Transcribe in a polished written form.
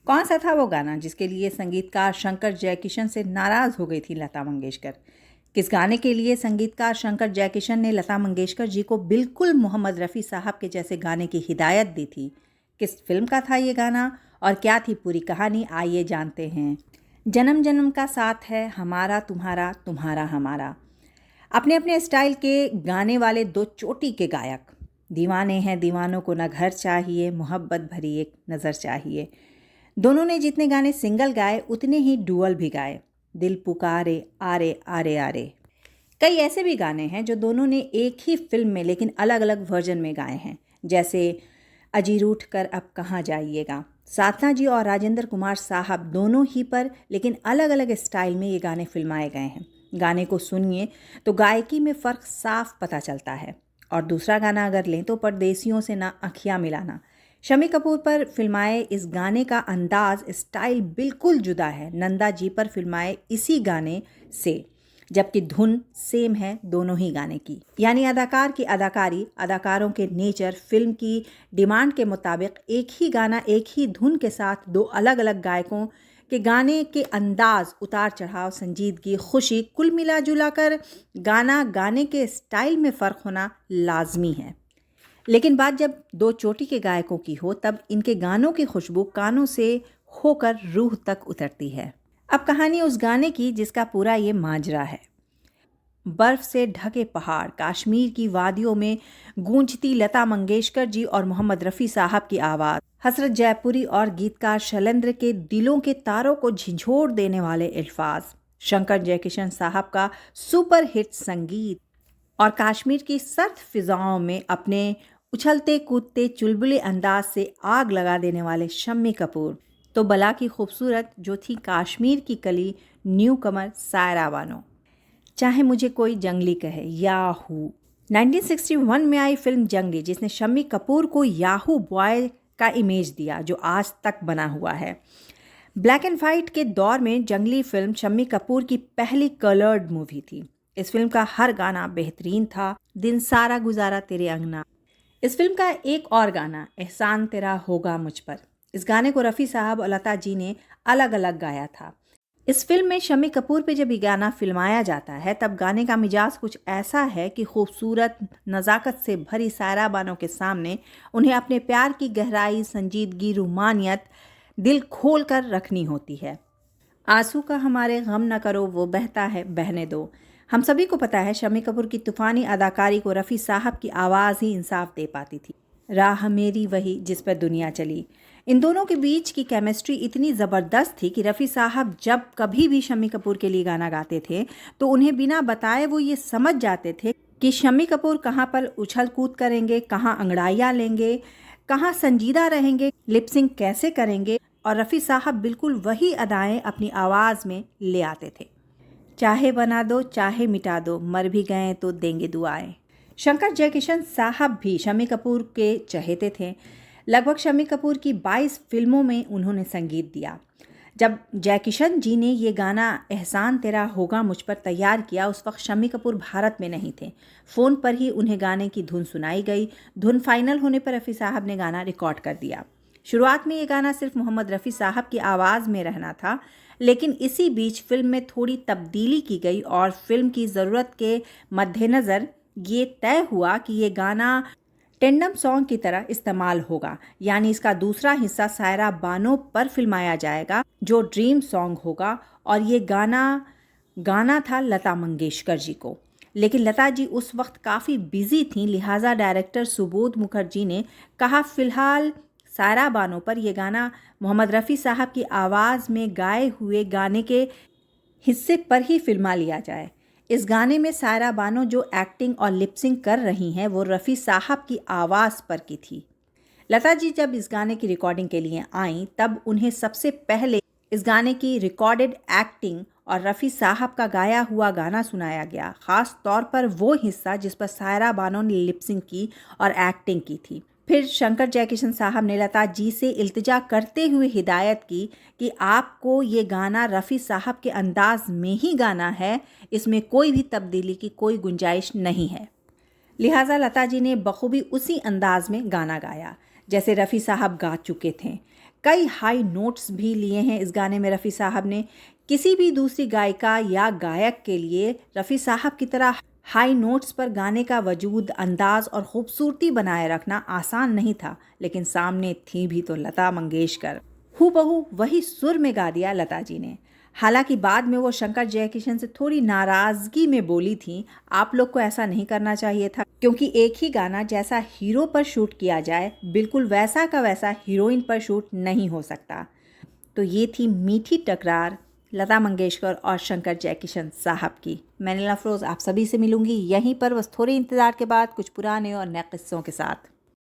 कौन सा था वो गाना जिसके लिए संगीतकार शंकर जयकिशन से नाराज़ हो गई थी लता मंगेशकर? किस गाने के लिए संगीतकार शंकर जयकिशन ने लता मंगेशकर जी को बिल्कुल मोहम्मद रफ़ी साहब के जैसे गाने की हिदायत दी थी? किस फिल्म का था ये गाना और क्या थी पूरी कहानी? आइए जानते हैं। जन्म जन्म का साथ है हमारा तुम्हारा, तुम्हारा हमारा। अपने अपने स्टाइल के गाने वाले दो चोटी के गायक। दीवाने हैं दीवानों को न घर चाहिए, मोहब्बत भरी एक नज़र चाहिए। दोनों ने जितने गाने सिंगल गाए उतने ही डुअल भी गाए। दिल पुकारे, आरे आरे आरे। कई ऐसे भी गाने हैं जो दोनों ने एक ही फिल्म में लेकिन अलग अलग वर्जन में गाए हैं, जैसे अजी रूठ कर अब कहाँ जाइएगा। साधना जी और राजेंद्र कुमार साहब दोनों ही पर लेकिन अलग अलग स्टाइल में ये गाने फिल्माए गए हैं। गाने को सुनिए तो गायकी में फ़र्क साफ पता चलता है। और दूसरा गाना अगर लें तो परदेसियों से ना अखियाँ मिलाना। शम्मी कपूर पर फिल्माए इस गाने का अंदाज, स्टाइल बिल्कुल जुदा है नंदा जी पर फिल्माए इसी गाने से, जबकि धुन सेम है दोनों ही गाने की। यानी अदाकार की अदाकारी, अदाकारों के नेचर, फिल्म की डिमांड के मुताबिक एक ही गाना एक ही धुन के साथ दो अलग अलग गायकों के गाने के अंदाज, उतार चढ़ाव, संजीदगी, खुशी, कुल मिला जुला कर गाना गाने के स्टाइल में फ़र्क होना लाजमी है। लेकिन बात जब दो चोटी के गायकों की हो तब इनके गानों की खुशबू कानों से होकर रूह तक उतरती है। अब कहानी उस गाने की जिसका पूरा ये माजरा है। बर्फ से ढके पहाड़, कश्मीर की वादियों में गूंजती लता मंगेशकर जी और मोहम्मद रफ़ी साहब की आवाज़, हसरत जयपुरी और गीतकार शैलेंद्र के दिलों के तारों को झिझोड़ देने वाले अल्फाज, शंकर जयकिशन साहब का सुपर हिट संगीत और कश्मीर की सर्द फिजाओं में अपने उछलते कूदते चुलबुले अंदाज से आग लगा देने वाले शम्मी कपूर, तो बला की खूबसूरत जो थी कश्मीर की कली न्यू कमर सायरा बानो। चाहे मुझे कोई जंगली कहे, याहू। 1961 में आई फिल्म जंगली, जिसने शम्मी कपूर को याहू बॉय का इमेज दिया जो आज तक बना हुआ है। ब्लैक एंड वाइट के दौर में जंगली फिल्म शम्मी कपूर की पहली कलर्ड मूवी थी। इस फिल्म का हर गाना बेहतरीन था। दिन सारा गुजारा तेरे अंगना। इस फिल्म का एक और गाना एहसान तेरा होगा मुझ पर, इस गाने को रफ़ी साहब और लता जी ने अलग अलग गाया था। इस फिल्म में शम्मी कपूर पे जब ये गाना फिल्माया जाता है तब गाने का मिजाज कुछ ऐसा है कि खूबसूरत नज़ाकत से भरी सायरा बानो के सामने उन्हें अपने प्यार की गहराई, संजीदगी, रूमानियत दिल खोल कर रखनी होती है। आंसू का हमारे गम न करो, वो बहता है बहने दो। हम सभी को पता है शम्मी कपूर की तूफ़ानी अदाकारी को रफ़ी साहब की आवाज़ ही इंसाफ दे पाती थी। राह मेरी वही जिस पर दुनिया चली। इन दोनों के बीच की केमिस्ट्री इतनी ज़बरदस्त थी कि रफ़ी साहब जब कभी भी शम्मी कपूर के लिए गाना गाते थे तो उन्हें बिना बताए वो ये समझ जाते थे कि शम्मी कपूर कहाँ पर उछल कूद करेंगे, कहाँ अंगड़ाइयाँ लेंगे, कहाँ संजीदा रहेंगे, लिपसिंग कैसे करेंगे, और रफ़ी साहब बिल्कुल वही अदाएँ अपनी आवाज़ में ले आते थे। चाहे बना दो चाहे मिटा दो, मर भी गए तो देंगे दुआएं। शंकर जयकिशन साहब भी शम्मी कपूर के चहेते थे। लगभग शम्मी कपूर की 22 फिल्मों में उन्होंने संगीत दिया। जब जयकिशन जी ने ये गाना एहसान तेरा होगा मुझ पर तैयार किया, उस वक्त शम्मी कपूर भारत में नहीं थे। फ़ोन पर ही उन्हें गाने की धुन सुनाई गई। धुन फाइनल होने पर रफ़ी साहब ने गाना रिकॉर्ड कर दिया। शुरुआत में ये गाना सिर्फ मोहम्मद रफ़ी साहब की आवाज़ में रहना था, लेकिन इसी बीच फिल्म में थोड़ी तब्दीली की गई और फिल्म की ज़रूरत के मद्देनज़र ये तय हुआ कि ये गाना टेंडम सॉन्ग की तरह इस्तेमाल होगा, यानी इसका दूसरा हिस्सा सायरा बानो पर फिल्माया जाएगा जो ड्रीम सॉन्ग होगा। और ये गाना था लता मंगेशकर जी को, लेकिन लता जी उस वक्त काफ़ी बिजी थीं, लिहाजा डायरेक्टर सुबोध मुखर्जी ने कहा फ़िलहाल सायरा बानो पर यह गाना मोहम्मद रफ़ी साहब की आवाज़ में गाए हुए गाने के हिस्से पर ही फिल्मा लिया जाए। इस गाने में सायरा बानो जो एक्टिंग और लिपसिंग कर रही हैं वो रफ़ी साहब की आवाज़ पर की थी। लता जी जब इस गाने की रिकॉर्डिंग के लिए आईं तब उन्हें सबसे पहले इस गाने की रिकॉर्डेड एक्टिंग और रफ़ी साहब का गाया हुआ गाना सुनाया गया, ख़ास तौर पर वो हिस्सा जिस पर सायरा बानो ने लिपसिंग की और एक्टिंग की थी। फिर शंकर जयकिशन साहब ने लता जी से इल्तिजा करते हुए हिदायत की कि आपको ये गाना रफ़ी साहब के अंदाज में ही गाना है, इसमें कोई भी तब्दीली की कोई गुंजाइश नहीं है। लिहाजा लता जी ने बखूबी उसी अंदाज में गाना गाया जैसे रफ़ी साहब गा चुके थे। कई हाई नोट्स भी लिए हैं इस गाने में रफ़ी साहब ने। किसी भी दूसरी गायिका या गायक के लिए रफ़ी साहब की तरह हाई नोट्स पर गाने का वजूद, अंदाज और खूबसूरती बनाए रखना आसान नहीं था, लेकिन सामने थी भी तो लता मंगेशकर। हूबहू वही सुर में गा दिया लता जी ने। हालांकि बाद में वो शंकर जयकिशन से थोड़ी नाराज़गी में बोली थी, आप लोग को ऐसा नहीं करना चाहिए था, क्योंकि एक ही गाना जैसा हीरो पर शूट किया जाए, बिल्कुल वैसा का वैसा हीरोइन पर शूट नहीं हो सकता। तो ये थी मीठी टकरार लता मंगेशकर और शंकर जयकिशन साहब की। मैं नीला अफरोज़ आप सभी से मिलूंगी यहीं पर, बस थोड़े इंतज़ार के बाद, कुछ पुराने और नए किस्सों के साथ।